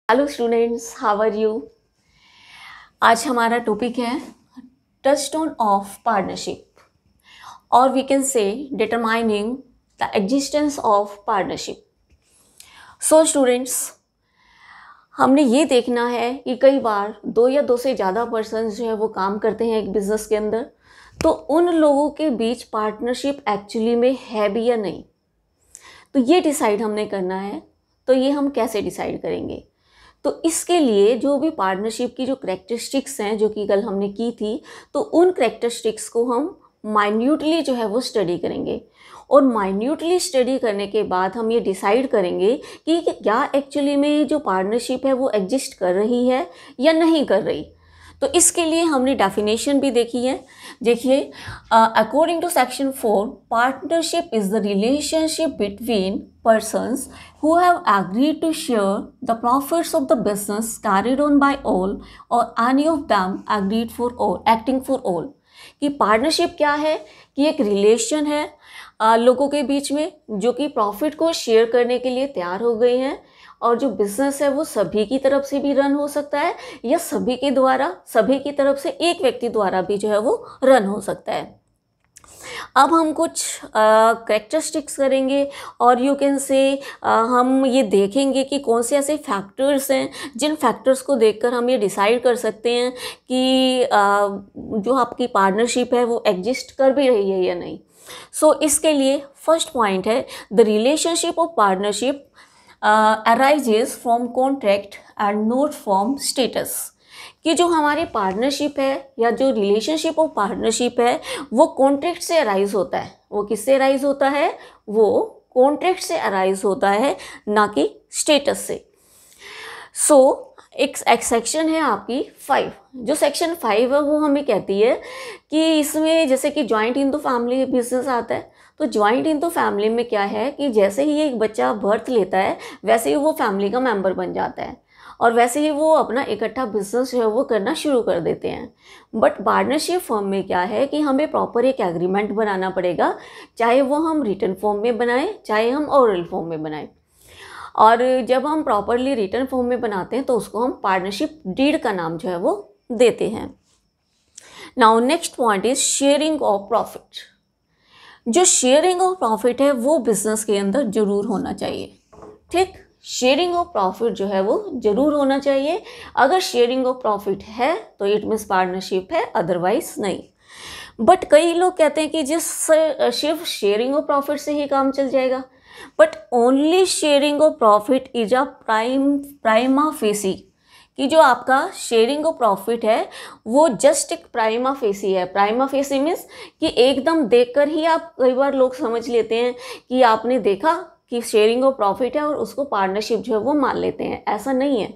Hello students, how are you. आज हमारा topic है टचस्टोन ऑफ पार्टनरशिप और we can say determining the existence of partnership. So students, हमने ये देखना है कि कई बार दो या दो से ज़्यादा पर्सन जो है वो काम करते हैं एक बिज़नेस के अंदर, तो उन लोगों के बीच पार्टनरशिप एक्चुअली में है भी या नहीं, तो ये डिसाइड हमने करना है। तो ये हम कैसे डिसाइड करेंगे? तो इसके लिए जो भी पार्टनरशिप की जो करैक्टरिस्टिक्स हैं जो कि कल हमने की थी, तो उन करैक्टरिस्टिक्स को हम माइन्यूटली जो है वो स्टडी करेंगे और माइन्यूटली स्टडी करने के बाद हम ये डिसाइड करेंगे कि क्या एक्चुअली में जो पार्टनरशिप है वो एग्जिस्ट कर रही है या नहीं कर रही। तो इसके लिए हमने डेफिनेशन भी देखी है। देखिए, according to section 4, partnership is the relationship between persons who have agreed to share the profits of the business carried on by all or any of them agreed for all acting for all। कि partnership क्या है कि एक relation है लोगों के बीच में जो कि प्रॉफिट को शेयर करने के लिए तैयार हो गए हैं, और जो बिजनेस है वो सभी की तरफ से भी रन हो सकता है या सभी की तरफ से एक व्यक्ति द्वारा भी जो है वो रन हो सकता है। अब हम कुछ करैक्टरिस्टिक्स करेंगे और यू कैन से हम ये देखेंगे कि कौन से ऐसे फैक्टर्स हैं जिन फैक्टर्स को देखकर हम ये डिसाइड कर सकते हैं कि जो आपकी पार्टनरशिप है वो एग्जिस्ट कर भी रही है या नहीं। सो इसके लिए फर्स्ट पॉइंट है the relationship of partnership arises from contract and not from status. कि जो हमारी पार्टनरशिप है या जो रिलेशनशिप ऑफ पार्टनरशिप है वो कॉन्ट्रैक्ट से अराइज होता है। वो किससे अराइज होता है? वो कॉन्ट्रैक्ट से अराइज होता है, ना कि स्टेटस से। सो एक सेक्शन है आपकी 5। जो सेक्शन 5 है वो हमें कहती है कि इसमें जैसे कि joint in the family business आता है, तो जॉइंट इन द फैमिली में क्या है कि जैसे ही एक बच्चा बर्थ लेता है वैसे ही वो फैमिली का मेंबर बन जाता है और वैसे ही वो अपना इकट्ठा बिजनेस जो है वो करना शुरू कर देते हैं। बट पार्टनरशिप फॉर्म में क्या है कि हमें प्रॉपर एक एग्रीमेंट बनाना पड़ेगा, चाहे वो हम रिटन फॉर्म में बनाएं चाहे हम ओरल फॉर्म में बनाएं। और जब हम प्रॉपरली रिटन फॉर्म में बनाते हैं तो उसको हम पार्टनरशिप डीड का नाम जो है वो देते हैं। Now next point is sharing of profit. जो शेयरिंग ऑफ प्रॉफिट है वो बिजनेस के अंदर जरूर होना चाहिए। ठीक, शेयरिंग ऑफ प्रॉफिट जो है वो जरूर होना चाहिए। अगर शेयरिंग ऑफ प्रॉफिट है तो इट मीन्स पार्टनरशिप है, अदरवाइज नहीं। बट कई लोग कहते हैं कि जिस सिर्फ शेयरिंग ऑफ प्रॉफिट से ही काम चल जाएगा, but only sharing of profit is a prima facie. कि जो आपका शेयरिंग ऑफ प्रॉफिट है वो जस्ट एक प्राइमा फेसी है। प्राइमा फेसी मीन्स कि एकदम देखकर ही आप, कई बार लोग समझ लेते हैं कि आपने देखा कि शेयरिंग ऑफ प्रॉफिट है और उसको पार्टनरशिप जो है वो मान लेते हैं। ऐसा नहीं है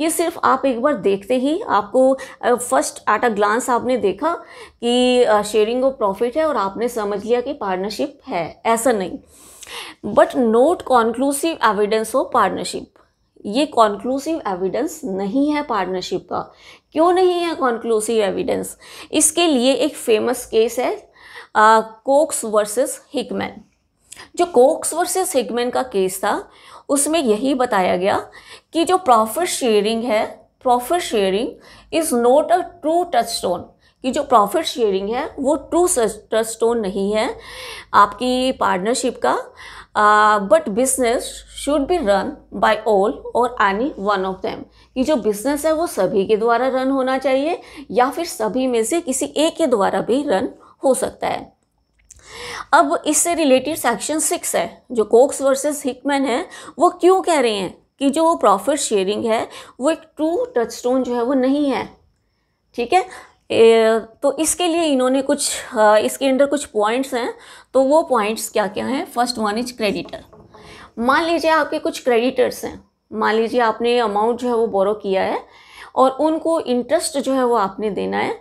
कि सिर्फ आप एक बार देखते ही आपको फर्स्ट एट अ ग्लांस आपने देखा कि शेयरिंग ऑफ प्रॉफिट है और आपने समझ लिया कि पार्टनरशिप है, ऐसा नहीं। But not conclusive evidence of partnership. ये कॉन्क्लूसिव एविडेंस नहीं है पार्टनरशिप का। क्यों नहीं है कॉन्क्लूसिव एविडेंस? इसके लिए एक फेमस केस है कोक्स वर्सेस हिकमैन। जो कोक्स वर्सेस हिकमैन का केस था उसमें यही बताया गया कि जो प्रॉफिट शेयरिंग है, profit sharing is not a true touchstone. कि जो प्रॉफिट शेयरिंग है वो ट्रू टचस्टोन नहीं है आपकी पार्टनरशिप का। But business should be run by all और एनी वन ऑफ देम। कि जो बिजनेस है वो सभी के द्वारा रन होना चाहिए या फिर सभी में से किसी एक के द्वारा भी रन हो सकता है। अब इससे रिलेटेड सेक्शन 6 है जो कोक्स वर्सेस हिकमैन है, वो क्यों कह रहे हैं कि जो प्रॉफिट शेयरिंग है वो एक ट्रू टचस्टोन जो है वो नहीं है। ठीक है, तो इसके लिए इन्होंने कुछ इसके अंदर कुछ पॉइंट्स हैं। तो वो पॉइंट्स क्या क्या हैं? First one is creditor. मान लीजिए आपके कुछ क्रेडिटर्स हैं, मान लीजिए आपने अमाउंट जो है वो बोरो किया है और उनको इंटरेस्ट जो है वो आपने देना है।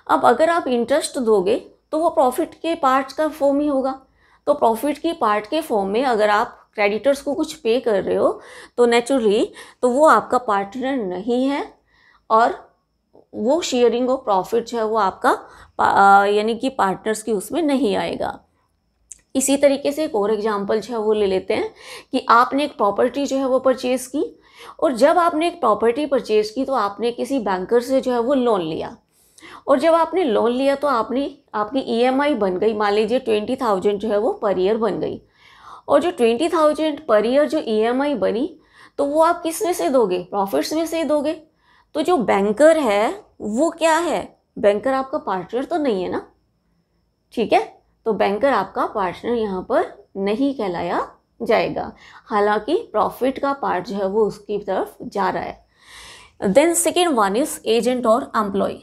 अब अगर आप इंटरेस्ट दोगे तो वो प्रॉफिट के पार्ट का फॉर्म ही होगा। तो प्रॉफिट की पार्ट के फॉर्म में अगर आप क्रेडिटर्स को कुछ पे कर रहे हो तो नेचुरली तो वो आपका पार्टनर नहीं है और वो शेयरिंग ऑफ प्रॉफिट जो है वो आपका यानी कि पार्टनर्स की उसमें नहीं आएगा। इसी तरीके से एक और एग्जांपल जो है वो ले लेते हैं कि आपने एक प्रॉपर्टी जो है वो परचेज़ की और जब आपने एक प्रॉपर्टी परचेज की तो आपने किसी बैंकर से जो है वो लोन लिया, और जब आपने लोन लिया तो आपकी ईएमआई बन गई, मान लीजिए 20,000 जो है वो पर ईयर बन गई। और जो 20,000 पर ईयर जो ईएमआई बनी, तो वो आप किस में से दोगे? प्रॉफिट्स में से दोगे। तो जो बैंकर है वो क्या है? बैंकर आपका पार्टनर तो नहीं है ना, ठीक है। तो बैंकर आपका पार्टनर यहाँ पर नहीं कहलाया जाएगा, हालांकि प्रॉफिट का पार्ट जो है वो उसकी तरफ जा रहा है। Then second one is agent और एम्प्लॉय।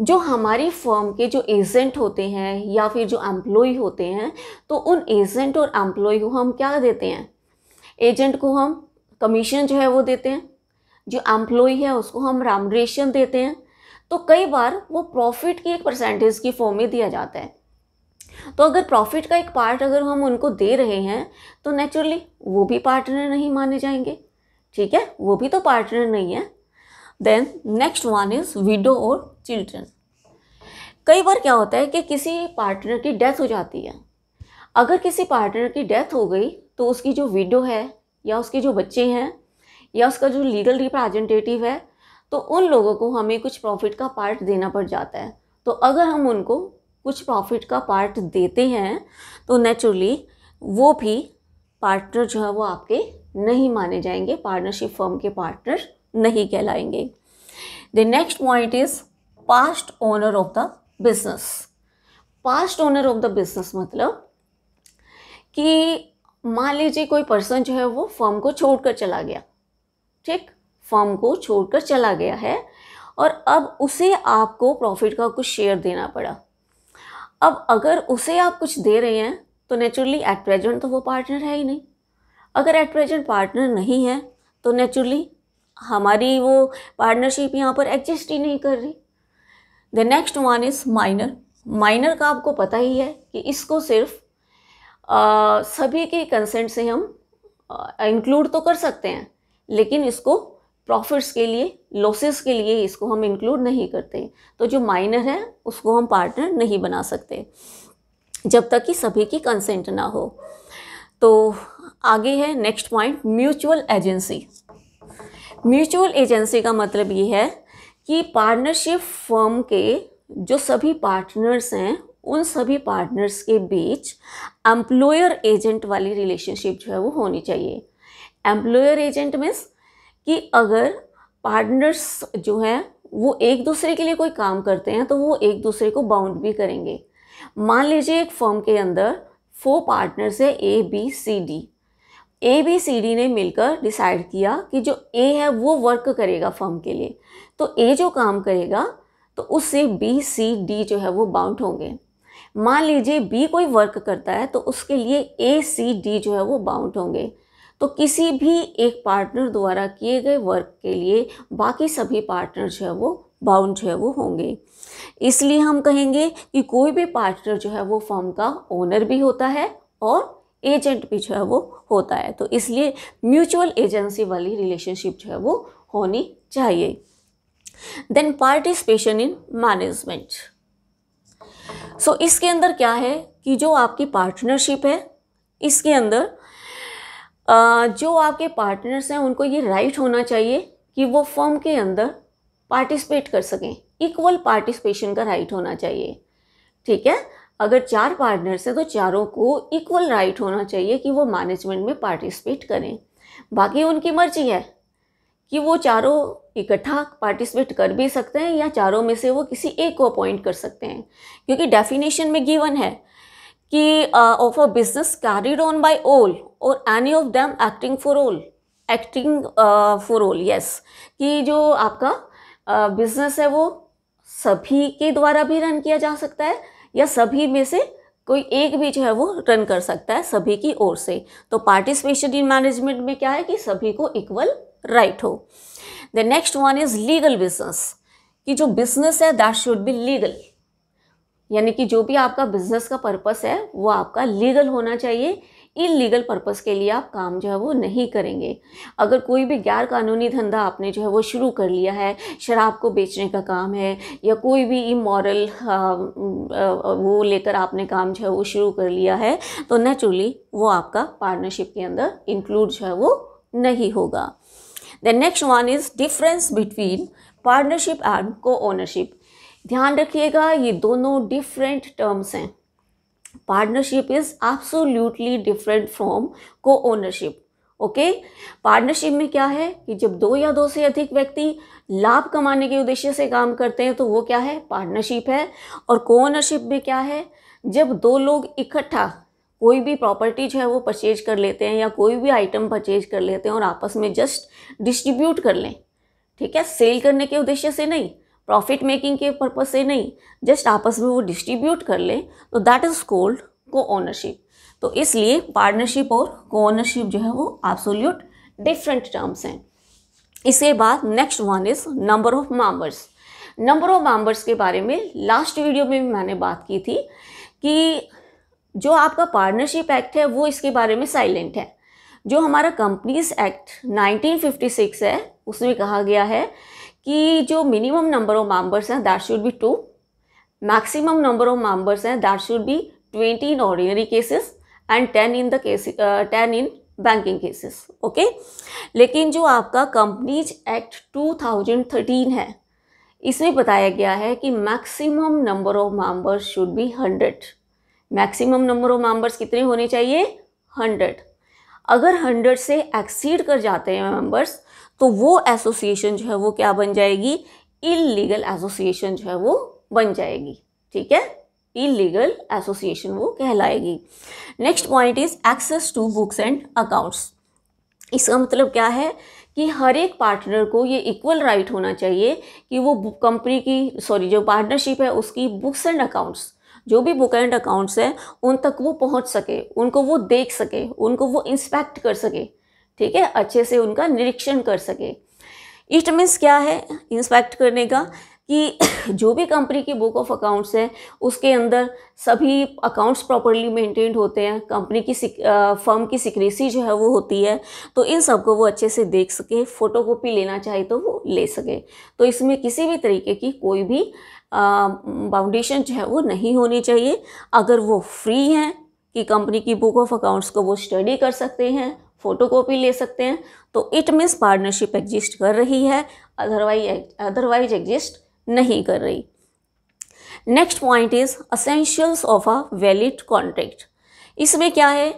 जो हमारी फर्म के जो एजेंट होते हैं या फिर जो एम्प्लॉय होते हैं, तो उन एजेंट और एम्प्लॉय को हम क्या देते हैं? एजेंट को हम कमीशन जो है वो देते हैं, जो एम्प्लॉय है उसको हम रेम्युनरेशन देते हैं। तो कई बार वो प्रॉफिट की एक परसेंटेज की फॉर्म में दिया जाता है। तो अगर प्रॉफिट का एक पार्ट अगर हम उनको दे रहे हैं तो नेचुरली वो भी पार्टनर नहीं माने जाएंगे, ठीक है, वो भी तो पार्टनर नहीं है। Then next one is widow और चिल्ड्रन। कई बार क्या होता है कि किसी पार्टनर की डेथ हो जाती है। अगर किसी पार्टनर की डेथ हो गई तो उसकी जो विडो है या उसके जो बच्चे हैं या उसका जो लीगल रिप्रेजेंटेटिव है, तो उन लोगों को हमें कुछ प्रॉफिट का पार्ट देना पड़ जाता है। तो अगर हम उनको कुछ प्रॉफिट का पार्ट देते हैं तो नेचुरली वो भी पार्टनर जो है वो आपके नहीं माने जाएंगे, पार्टनरशिप फर्म के पार्टनर नहीं कहलाएंगे। The next point is past owner of the business. Past owner of the business मतलब कि मान लीजिए कोई पर्सन जो है वो फर्म को छोड़कर चला गया, ठीक, फर्म को छोड़कर चला गया है और अब उसे आपको प्रॉफिट का कुछ शेयर देना पड़ा। अब अगर उसे आप कुछ दे रहे हैं तो नेचुरली एट प्रेजेंट तो वो पार्टनर है ही नहीं। अगर एट प्रेजेंट पार्टनर नहीं है तो नेचुरली हमारी वो पार्टनरशिप यहाँ पर एग्जिस्ट ही नहीं कर रही। The next one is minor. Minor का आपको पता ही है कि इसको सिर्फ सभी के कंसेंट से हम इंक्लूड तो कर सकते हैं, लेकिन इसको प्रॉफिट्स के लिए, लॉसेस के लिए इसको हम इंक्लूड नहीं करते। तो जो माइनर है उसको हम पार्टनर नहीं बना सकते जब तक कि सभी की कंसेंट ना हो। तो आगे है next point, mutual agency. Mutual agency का मतलब ये है कि पार्टनरशिप फर्म के जो सभी पार्टनर्स हैं उन सभी पार्टनर्स के बीच एम्प्लॉयर एजेंट वाली रिलेशनशिप जो है वो होनी चाहिए। एम्प्लॉयर एजेंट मीन्स कि अगर पार्टनर्स जो हैं वो एक दूसरे के लिए कोई काम करते हैं तो वो एक दूसरे को बाउंड भी करेंगे। मान लीजिए एक फर्म के अंदर 4 पार्टनर्स है, ए बी सी डी ने मिलकर डिसाइड किया कि जो ए है वो वर्क करेगा फर्म के लिए, तो ए जो काम करेगा तो उससे बी सी डी जो है वो बाउंड होंगे। मान लीजिए बी कोई वर्क करता है तो उसके लिए ए सी डी जो है वो बाउंड होंगे। तो किसी भी एक पार्टनर द्वारा किए गए वर्क के लिए बाकी सभी पार्टनर जो है वो बाउंड जो है वो होंगे। इसलिए हम कहेंगे कि कोई भी पार्टनर जो है वो फर्म का ओनर भी होता है और एजेंट भी जो है वो होता है। तो इसलिए म्यूचुअल एजेंसी वाली रिलेशनशिप जो है वो होनी चाहिए। Then participation in management. So इसके अंदर क्या है कि जो आपकी पार्टनरशिप है इसके अंदर जो आपके पार्टनर्स हैं उनको ये राइट होना चाहिए कि वो फर्म के अंदर पार्टिसिपेट कर सकें। इक्वल पार्टिसिपेशन का राइट होना चाहिए, ठीक है। अगर 4 पार्टनर्स हैं तो चारों को इक्वल राइट होना चाहिए कि वो मैनेजमेंट में पार्टिसिपेट करें। बाकी उनकी मर्जी है कि वो चारों इकट्ठा पार्टिसिपेट कर भी सकते हैं या चारों में से वो किसी एक को अपॉइंट कर सकते हैं, क्योंकि डेफिनेशन में गिवन है कि of a business carried on by all और any of them acting for all, yes, कि जो आपका बिजनेस है वो सभी के द्वारा भी रन किया जा सकता है या सभी में से कोई एक भी जो है वो रन कर सकता है सभी की ओर से। तो पार्टिसिपेशन इन मैनेजमेंट में क्या है कि सभी को इक्वल राइट हो। The next one is legal business, कि जो बिजनेस है दैट शुड बी लीगल, यानी कि जो भी आपका बिजनेस का पर्पस है वो आपका लीगल होना चाहिए। इलीगल पर्पस के लिए आप काम जो है वो नहीं करेंगे। अगर कोई भी गैर कानूनी धंधा आपने जो है वो शुरू कर लिया है, शराब को बेचने का काम है या कोई भी इमोरल वो लेकर आपने काम जो है वो शुरू कर लिया है, तो नेचुरली वो आपका पार्टनरशिप के अंदर इंक्लूड जो है वो नहीं होगा। The next one is difference between partnership and को ओनरशिप। ध्यान रखिएगा, ये दोनों डिफरेंट टर्म्स हैं। Partnership is absolutely different from को ओनरशिप। ओके, पार्टनरशिप में क्या है कि जब दो या दो से अधिक व्यक्ति लाभ कमाने के उद्देश्य से काम करते हैं तो वो क्या है, पार्टनरशिप है। और को ओनरशिप में क्या है, जब दो लोग इकट्ठा कोई भी प्रॉपर्टी जो है वो परचेज कर लेते हैं या कोई भी आइटम परचेज कर लेते हैं और आपस में जस्ट डिस्ट्रीब्यूट कर लें, ठीक है, सेल करने के उद्देश्य से नहीं, प्रॉफिट मेकिंग के पर्पज से नहीं, जस्ट आपस में वो डिस्ट्रीब्यूट कर लें, तो दैट इज कॉल्ड को ओनरशिप। तो इसलिए पार्टनरशिप और को ओनरशिप जो है वो एब्सोल्यूट डिफरेंट टर्म्स हैं। इसके बाद next one is number of members. Number of members के बारे में लास्ट वीडियो में भी मैंने बात की थी कि जो आपका पार्टनरशिप एक्ट है वो इसके बारे में साइलेंट है। जो हमारा कंपनीज एक्ट 1956 है उसमें कहा गया है कि जो मिनिमम नंबर ऑफ मेंबर्स हैं that should be 2, maximum number of members हैं that should be 20 in ordinary cases and 10 in banking cases. Okay, लेकिन जो आपका कंपनीज एक्ट 2013 है इसमें बताया गया है कि maximum number of members should be 100। Maximum number of members कितने होने चाहिए, 100। अगर 100 से एक्सीड कर जाते हैं मेंबर्स तो वो एसोसिएशन जो है वो क्या बन जाएगी, इलीगल एसोसिएशन जो है वो बन जाएगी। ठीक है, इलीगल एसोसिएशन वो कहलाएगी। Next point is access to books and accounts. इसका मतलब क्या है कि हर एक पार्टनर को ये इक्वल राइट होना चाहिए कि वो कंपनी की जो पार्टनरशिप है उसकी बुक्स एंड अकाउंट्स, जो भी बुक एंड अकाउंट्स हैं उन तक वो पहुंच सके, उनको वो देख सके, उनको वो इंस्पेक्ट कर सके, ठीक है, अच्छे से उनका निरीक्षण कर सके। इट मीन्स क्या है इंस्पेक्ट करने का, कि जो भी कंपनी की बुक ऑफ अकाउंट्स है उसके अंदर सभी अकाउंट्स प्रॉपरली मेंटेन्ड होते हैं, कंपनी की फर्म की सिक्रेसी जो है वो होती है, तो इन सब को वो अच्छे से देख सके, फ़ोटोकॉपी लेना चाहे तो वो ले सके। तो इसमें किसी भी तरीके की कोई भी बाउंडेशन जो है वो नहीं होनी चाहिए। अगर वो फ्री हैं कि कंपनी की बुक ऑफ अकाउंट्स को वो स्टडी कर सकते हैं, फ़ोटोकॉपी ले सकते हैं, तो इट मीन्स पार्टनरशिप एग्जिस्ट कर रही है, अदरवाइज एग्जिस्ट नहीं कर रही। Next point is essentials of a valid contract. इसमें क्या है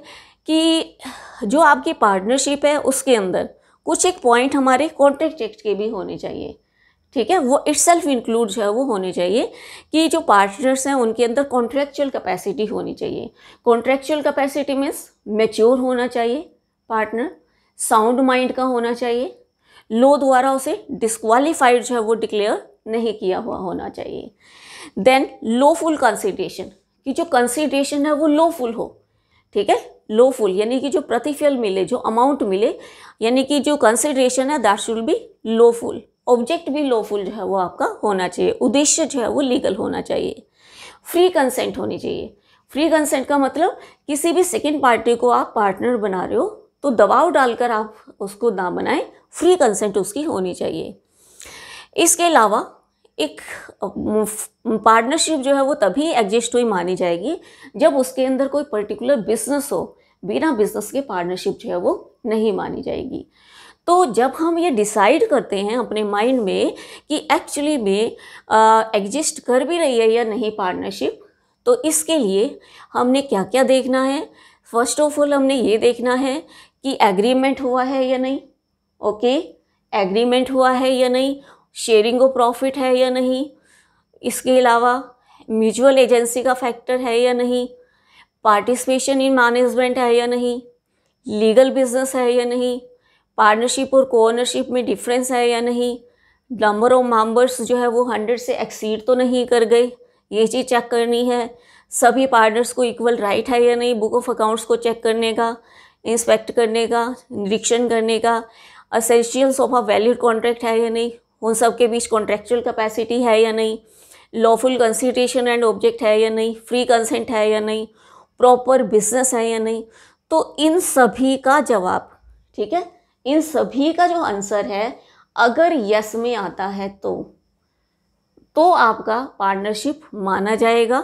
कि जो आपकी पार्टनरशिप है उसके अंदर कुछ एक पॉइंट हमारे कॉन्ट्रैक्ट एक्ट के भी होने चाहिए, ठीक है, वो इटसेल्फ इंक्लूड जो है वो होने चाहिए कि जो पार्टनर्स हैं उनके अंदर कॉन्ट्रैक्चुअल कैपेसिटी होनी चाहिए। कॉन्ट्रैक्चुअल कैपेसिटी मीन्स मैच्योर होना चाहिए पार्टनर, साउंड माइंड का होना चाहिए, लॉ द्वारा उसे डिस्क्वालीफाइड जो है वो डिक्लेयर नहीं किया हुआ होना चाहिए। देन लॉफुल कंसिडरेशन, कि जो कंसिडरेशन है वो लॉफुल हो, ठीक है, लॉफुल यानी कि जो प्रतिफल मिले, जो अमाउंट मिले, यानी कि जो कंसिडरेशन है that should B lawful. Object भी लॉफुल जो है वो आपका होना चाहिए, उद्देश्य जो है वो लीगल होना चाहिए। फ्री कंसेंट होनी चाहिए। फ्री कंसेंट का मतलब किसी भी सेकेंड पार्टी को आप पार्टनर बना रहे हो तो दबाव डालकर आप उसको ना बनाएं, फ्री कंसेंट उसकी होनी चाहिए। इसके अलावा एक पार्टनरशिप जो है वो तभी एग्जिस्ट हुई मानी जाएगी जब उसके अंदर कोई पर्टिकुलर बिजनेस हो, बिना बिजनेस के पार्टनरशिप जो है वो नहीं मानी जाएगी। तो जब हम ये डिसाइड करते हैं अपने माइंड में कि एक्चुअली में एग्जिस्ट कर भी रही है या नहीं पार्टनरशिप, तो इसके लिए हमने क्या क्या देखना है। फर्स्ट ऑफ ऑल हमने ये देखना है कि एग्रीमेंट हुआ है या नहीं, ओके, एग्रीमेंट हुआ है या नहीं, शेयरिंग ऑफ प्रॉफिट है या नहीं, इसके अलावा म्यूचुअल एजेंसी का फैक्टर है या नहीं, पार्टिसिपेशन इन मैनेजमेंट है या नहीं, लीगल बिजनेस है या नहीं, पार्टनरशिप और को ओनरशिप में डिफरेंस है या नहीं, नंबर ऑफ मेंबर्स जो है वो 100 से एक्सीड तो नहीं कर गए, ये चीज़ चेक करनी है। सभी पार्टनर्स को इक्वल राइट है या नहीं बुक ऑफ अकाउंट्स को चेक करने का, इंस्पेक्ट करने का, निरीक्षण करने का। Essentials of a valid contract है या नहीं, उन सब के बीच कॉन्ट्रैक्चुअल कैपेसिटी है या नहीं, लॉफुल कंसिडरेशन एंड ऑब्जेक्ट है या नहीं, फ्री कंसेंट है या नहीं, प्रॉपर बिजनेस है या नहीं। तो इन सभी का जवाब, ठीक है, इन सभी का जो आंसर है अगर यस में आता है तो आपका पार्टनरशिप माना जाएगा,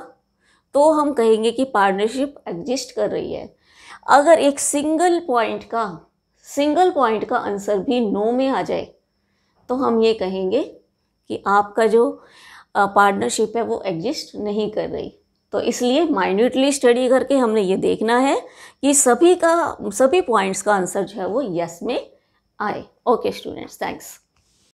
तो हम कहेंगे कि पार्टनरशिप एग्जिस्ट कर रही है। अगर एक सिंगल पॉइंट का सिंगल पॉइंट का आंसर भी नो में आ जाए तो हम ये कहेंगे कि आपका जो पार्टनरशिप है वो एग्जिस्ट नहीं कर रही। तो इसलिए माइन्यूटली स्टडी करके हमने ये देखना है कि सभी पॉइंट्स का आंसर जो है वो यस में आए। Okay students, thanks.